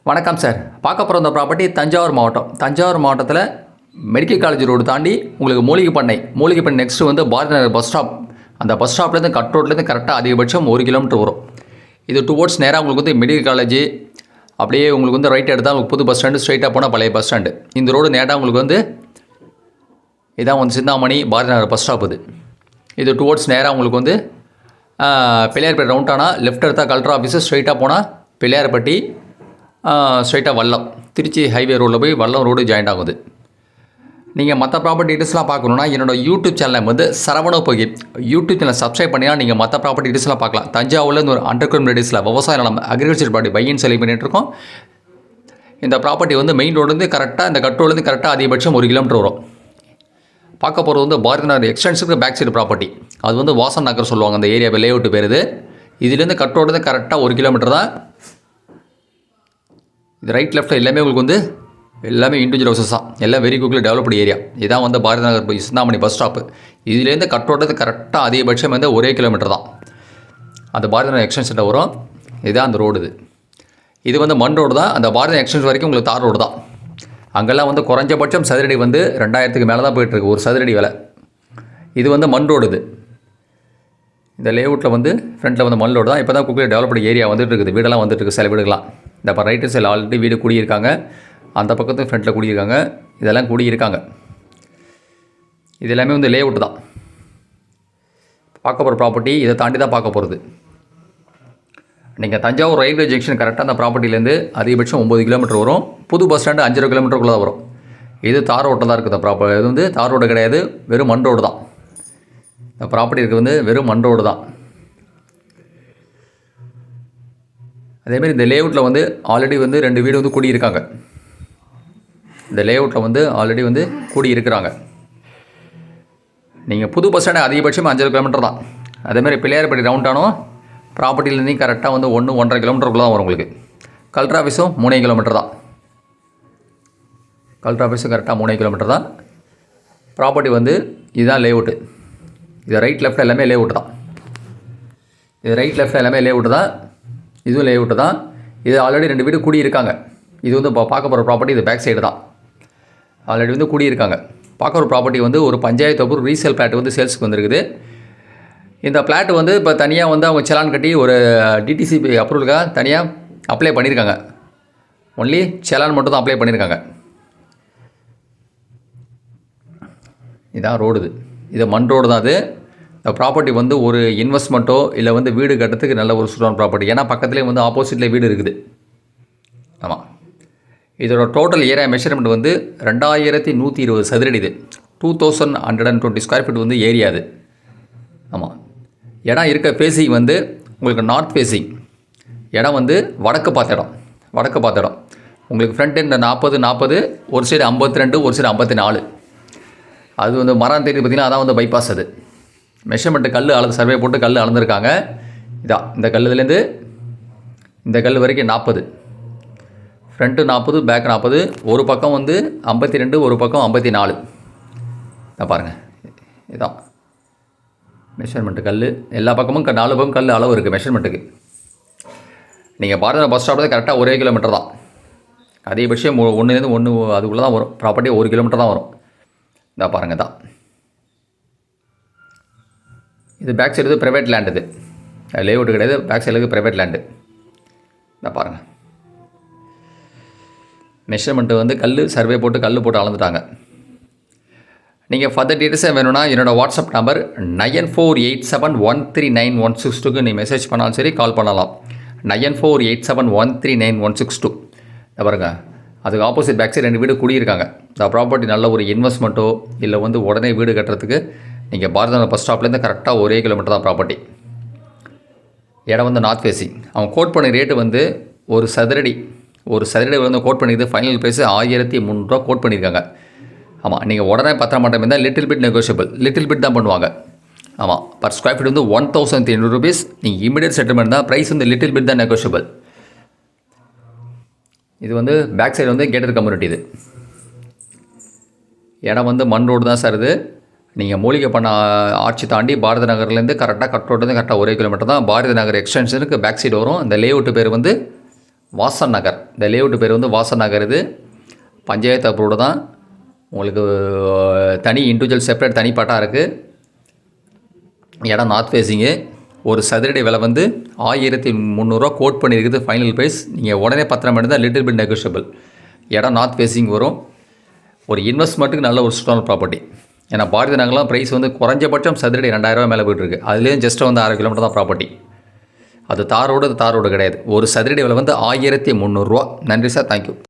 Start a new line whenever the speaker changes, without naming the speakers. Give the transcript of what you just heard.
வணக்கம் சார். பார்க்க போகிற இந்த ப்ராப்பர்ட்டி தஞ்சாவூர் மாவட்டத்தில் மெடிக்கல் காலேஜ் ரோடு தாண்டி உங்களுக்கு மூலிகை பண்ணை நெக்ஸ்ட்டு வந்து பாரதி நகர் பஸ் ஸ்டாப். அந்த பஸ் ஸ்டாப்லேருந்து கட் ரோட்லேருந்து கரெக்டாக அதிகபட்சம் 1 கிலோமீட்டர் வரும். இது டுவோர்ட்ஸ் நேராக உங்களுக்கு வந்து மெடிக்கல் காலேஜ், அப்படியே உங்களுக்கு வந்து ரைட் எடுத்தால் உங்களுக்கு புது பஸ் ஸ்டாண்டு, ஸ்ட்ரைட்டாக போனால் பழைய பஸ் ஸ்டாண்டு. இந்த ரோடு நேராக உங்களுக்கு வந்து இதான் வந்து சிந்தாமணி பாரதி நகர் பஸ் ஸ்டாப். இது டுவோர்ட்ஸ் நேராக உங்களுக்கு வந்து பிள்ளையார்பட்டி ரவுண்டானா லெஃப்ட் எடுத்தால் கலெக்டர் ஆஃபீஸு, ஸ்ட்ரைட்டாக போனால் பிள்ளையார்பட்டி, ஸ்ட்ரைட்டாக வல்லம் திருச்சி ஹைவே ரோடில் போய் வல்லம் ரோடு ஜாயிண்ட் ஆகுது. நீங்கள் மற்ற ப்ராப்பர்ட்டி டீட்டெயில்ஸ்லாம் பார்க்கணுன்னா என்னோடய யூடியூப் சேனலை வந்து சரவணோபகி யூடியூப் சேனல் சப்ஸ்கிரைப் பண்ணினா நீங்கள் மற்ற ப்ராப்பர்ட்டி டீட்டெயில்ஸ்லாம் பார்க்கலாம். தஞ்சாவூரில் ஒரு அண்டர் கிரவுண்ட் ரேடியஸில் விவசாய நிலம் அக்ரிகல்ச்சர் ப்ராப்பர்ட்டி பையன் செலக்ட் பண்ணிகிட்ருக்கோம். இந்த ப்ராப்பர்ட்டி வந்து மெயின் ரோடுலேருந்து கரெக்டாக இந்த கட்ரோலேருந்து கரெக்டாக அதிகபட்சம் 1 கிலோமீட்டர் வரும். பார்க்க போகிறது வந்து Bharathi Nagar எக்ஸ்டென்ஷனுக்கு back side property. அது வந்து வாசன் நகர் சொல்லுவாங்க அந்த ஏரியா லேஅவுட் பேர். இதுலேருந்து கட்ரோடு கரெக்டாக 1 கிலோமீட்டர் தான். இது ரைட் லெஃப்ட்டில் எல்லாமே உங்களுக்கு வந்து எல்லாமே இண்டிவிஜுவல் ஹவுசஸ் தான். எல்லாம் வெரி குயிக்லி டெவலப்டு ஏரியா. இதான் வந்து பாரதி நகர் சிந்தாமணி பஸ் ஸ்டாப்பு. இதுலேருந்து கட்டோட்டது கரெக்டாக அதிகபட்சம் வந்து 1 கிலோமீட்டர் தான். அந்த பாரதி நகர் எக்ஸ்டென்ஷன் வரும். இதுதான் அந்த ரோடு. இது வந்து மண் ரோடு தான். அந்த பாரதி நகர் எக்ஸ்டென்ஷன் வரைக்கும் உங்களுக்கு தார் ரோடு தான். அங்கெல்லாம் வந்து குறைஞ்சபட்சம் சதுரடி வந்து 2000க்கு மேலே தான் போயிட்டுருக்கு ஒரு சதுரடி விலை. இது வந்து மண் ரோடு. இந்த லேஅவுட்டில் வந்து ஃப்ரண்ட்டில் வந்து மண் ரோடு தான். இப்போ தான் குயிக்லி டெவலப்டு ஏரியா வந்துட்டு இருக்குது. வீடெல்லாம் வந்துட்டு இருக்குது. சில வீடுகளாம் இந்த இப்போ ரைட்டு சைடில் ஆல்ரெடி வீடு குடியிருக்காங்க. அந்த பக்கத்து ஃப்ரண்ட்டில் குடியிருக்காங்க. இதெல்லாம் குடியிருக்காங்க. இது எல்லாமே வந்து லேஅவுட் தான். பார்க்க போகிற ப்ராப்பர்ட்டி இதை தாண்டி தான் பார்க்க போகிறது. நீங்கள் தஞ்சாவூர் ரயில்வே ஜங்ஷன் கரெக்டாக அந்த ப்ராப்பர்ட்டிலேருந்து அதிகபட்சம் 9 கிலோமீட்டர் வரும். புது பஸ் ஸ்டாண்டு 5 கிலோமீட்டருக்குள்ளே தான் வரும். இது தார் ரோட்டில் தான் இருக்குது. இந்த ப்ராப்பர்ட்டி இது வந்து தார் ரோடு கிடையாது, வெறும் மண் ரோடு தான். இந்த ப்ராப்பர்ட்டி இருக்குது வந்து வெறும் மண் ரோடு தான். அதேமாதிரி இந்த லேஅவுட்டில் வந்து ஆல்ரெடி வந்து 2 வீடு வந்து குடியிருக்காங்க. இந்த லேஅவுட்டில் வந்து ஆல்ரெடி வந்து குடியிருக்கிறாங்க. நீங்கள் புது பஸ் ஸ்டாண்டு அதிகபட்சம் 5 கிலோமீட்டர் தான். அதேமாதிரி பிள்ளையார்பட்டி ரவுண்டானும் ப்ராப்பர்ட்டிலேருந்து கரெக்டாக வந்து 1-1.5 கிலோமீட்டருக்குள்ளே தான் வரும் உங்களுக்கு. கலெக்டர் ஆஃபீஸும் 3 கிலோமீட்டர் தான். கலெக்டர் ஆஃபீஸும் கரெக்டாக 3 கிலோமீட்டர் தான். ப்ராப்பர்ட்டி வந்து இதுதான் லேஅவுட்டு. இது ரைட் லெஃப்ட் எல்லாமே லேஅவுட்டு தான். இது ரைட் லெஃப்ட் எல்லாமே லேஅவுட்டு தான். இதுவும் லேஅவுட்டு தான். இது ஆல்ரெடி 2 வீடு குடியிருக்காங்க. இது வந்து பார்க்க போகிற ப்ராப்பர்ட்டி இது பேக் சைடு தான். ஆல்ரெடி வந்து குடியிருக்காங்க. பார்க்குற ப்ராப்பர்ட்டி வந்து ஒரு பஞ்சாயத்து அப்ரூவ் ரீசேல் பிளாட் வந்து சேல்ஸுக்கு வந்துருக்குது. இந்த பிளாட் வந்து இப்போ தனியாக வந்து அவங்க செலான் கட்டி ஒரு டிடிசிபி அப்ரூவலுக்காக தனியாக அப்ளை பண்ணியிருக்காங்க. ஒன்லி செலான் மட்டும் தான் அப்ளை பண்ணியிருக்காங்க. இதான் ரோடு. இது மண் ரோடு தான். அது இந்த ப்ராப்பர்ட்டி வந்து ஒரு இன்வெஸ்ட்மெண்ட்டோ இல்லை வந்து வீடு கட்டுறதுக்கு நல்ல ஒரு சூடான ப்ராப்பர்ட்டி. ஏன்னா பக்கத்துலேயே வந்து ஆப்போசிட்லேயே வீடு இருக்குது. ஆமாம். இதோட டோட்டல் ஏரியா மெஷர்மெண்ட் வந்து 2120 சதுரடி. இது 2120 ஸ்கொயர் ஃபீட் வந்து ஏரியா அது. ஆமாம். இடம் இருக்க ஃபேஸிங் வந்து உங்களுக்கு நார்த் ஃபேஸிங். இடம் வந்து வடக்கு பார்த்த இடம். உங்களுக்கு ஃப்ரண்ட் எண்ட் 40 ஒரு சைடு 52, ஒரு சைடு 54. அது வந்து மரம் தெரியுது பார்த்திங்கன்னா, அதான் வந்து பைபாஸ். அது மெஷர்மெண்ட்டு கல் சர்வே போட்டு கல் அளந்துருக்காங்க. இதான் இந்த கல்லுலேருந்து இந்த கல் வரைக்கும் 40, ஃப்ரண்ட்டு 40, பேக் 40. ஒரு பக்கம் வந்து 52, ஒரு பக்கம் 54. இதான் பாருங்கள். இதான் மெஷர்மெண்ட்டு கல். எல்லா பக்கமும் 4 பக்கம் கல் அளவு இருக்குது மெஷர்மெண்ட்டுக்கு. நீங்கள் பாரதி பஸ் ஸ்டாப்லேருந்து கரெக்டாக 1 கிலோமீட்டர் தான். அதிகபட்சம் 1லேருந்து 1 அதுக்குள்ளே தான் வரும். ப்ராப்பர்ட்டி 1 கிலோமீட்டர் தான் வரும். இதான் பாருங்கள். தான் இது பேக் சைடு ப்ரைவேட் லேண்ட். இது லேஅவுட் கிடையாது, பேக் சைடுக்கு ப்ரைவேட் லேண்டு. இதான் பாருங்கள். மெஷர்மெண்ட்டு வந்து கல் சர்வே போட்டு அளந்துட்டாங்க. நீங்கள் ஃபர்தர் டீட்டெயில்ஸே வேணும்னா என்னோடய வாட்ஸ்அப் நம்பர் 9487139162க்கு நீ மெசேஜ் பண்ணாலும் சரி, கால் பண்ணலாம். 9487139162. பாருங்க. அதுக்கு ஆப்போசிட் பேக் சைடு 2 வீடு குடியிருக்காங்க. இந்த ப்ராப்பர்ட்டி நல்ல ஒரு இன்வெஸ்ட்மெண்ட்டோ இல்லை வந்து உடனே வீடு கட்டுறதுக்கு நீங்கள் பாரதி நகர் பஸ் ஸ்டாப்லேருந்து கரெக்டாக 1 கிலோமீட்டர் தான் ப்ராப்பர்ட்டி. இடம் வந்து நார்த் ஃபேஸிங். அவங்க கோட் பண்ணி ரேட்டு வந்து ஒரு சதுரடி வந்து கோட் பண்ணிக்கிறது ஃபைனல் ப்ரைஸ் 1300 ரூபா கோட் பண்ணியிருக்காங்க. ஆமாம். நீங்கள் உடனே பத்திர மாட்டோம் இருந்தால் little bit negotiable, little bit தான் பண்ணுவாங்க. ஆமாம். பர் ஸ்கொயர் ஃபீட் வந்து 1300 rupees. நீங்கள் இமீடியட் செட்டில்மெண்ட் தான். ப்ரைஸ் வந்து லிட்டில் பிட் தான் நெகோஷியபிள். இது வந்து பேக் சைடு வந்து கேட்டட் கம்யூனிட்டி. இது இடம் வந்து மண் ரோடு தான் சார். இது நீங்கள் மூலிகை பண்ண ஆட்சி தாண்டி பாரதி நகர்லேருந்து கரெக்டாக கட் ரோட்லேருந்து கரெக்டாக 1 கிலோமீட்டர் தான். பாரதி நகர் எக்ஸ்டென்ஷனுக்கு பேக் சைடு வரும். இந்த லேஅவுட்டு பேர் வந்து வாசன் நகர். இந்த லேஅவுட் பேர் வந்து வாசன் நகர். இது பஞ்சாயத்து அப்ரூவ்டு தான். உங்களுக்கு தனி இண்டிவிஜுவல் செப்பரேட் தனி பட்டா இருக்குது. இடம் நார்த் ஃபேஸிங்கு. ஒரு சதுரடி விலை வந்து 1300 கோட் பண்ணியிருக்குது ஃபைனல் ப்ரைஸ். நீங்கள் உடனே பத்திரம் எடுத்தால் லிட்டில் பிட் நெகோஷியபிள். இடம் நார்த் ஃபேஸிங் வரும். ஒரு இன்வெஸ்ட்மெண்ட்டுக்கு நல்ல ஒரு ஸ்ட்ராங் ப்ராப்பர்ட்டி. ஏன்னா பாரதி நகர்லாம் ப்ரைஸ் வந்து குறைஞ்சபட்சம் சதுரடி 2000 மேலே போய்ட்டுருக்கு. அதுலேயும் ஜஸ்ட் வந்து 6 கிலோமீட்டர் தான் ப்ராப்பர்ட்டி. அது தார் ரோடு கிடையாது. ஒரு சதுரடி விலை வந்து 1300 ரூபா. நன்றி சார், தேங்க்யூ.